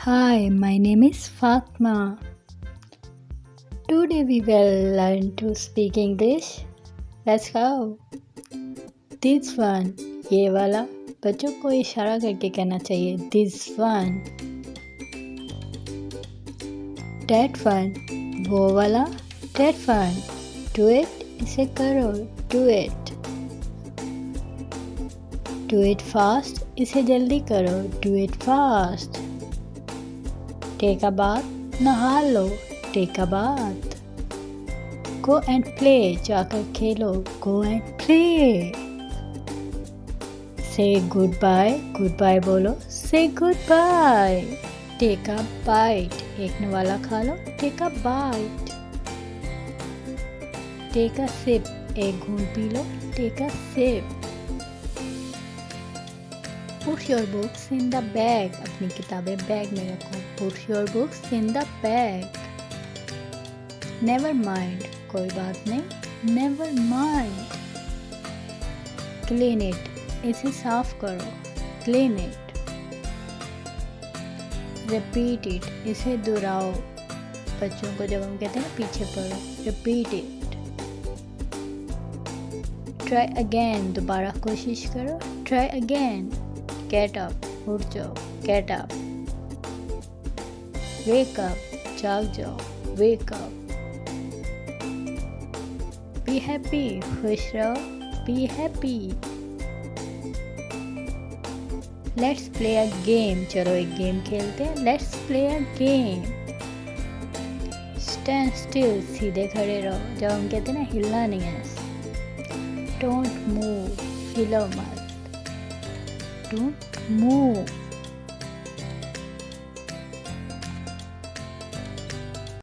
Hi, my name is Fatma. Today we will learn to speak English. Let's go. This one, ये वाला बच्चों को इशारा करके कहना चाहिए. This one. That one, वो वाला. That one. Do it, इसे करो. Do it. Do it fast, इसे जल्दी करो. Do it fast. Take a bath, नहा लो. Take a bath. Go and play, जाकर खेलो. Go and play. Say goodbye, goodbye बोलो. Say goodbye. Take a bite, एक वाला खा लो. Take a bite. Take a sip, एक घूंट पी लो. Take a sip. Put your books in the bag. अपनी किताबें बैग में रखो. Put your books in the bag. Never mind. कोई बात नहीं. Never mind. Clean it. इसे साफ करो. Clean it. Repeat it. इसे दोहराओ. बच्चों को जब हम कहते हैं ना पीछे पढ़ो. Repeat it. Try again. दोबारा कोशिश करो. Try again. Get up, उठ जाओ. Get up. Wake up, जाग जाओ. Wake up. Be happy, खुश रहो. Be happy. Let's play a game. चलो एक गेम खेलते हैं. Let's play a game. Stand still, सीधे खड़े रहो. जब हम कहते हैं ना हिलना नहीं है. Don't move, हिलो मत. Don't move.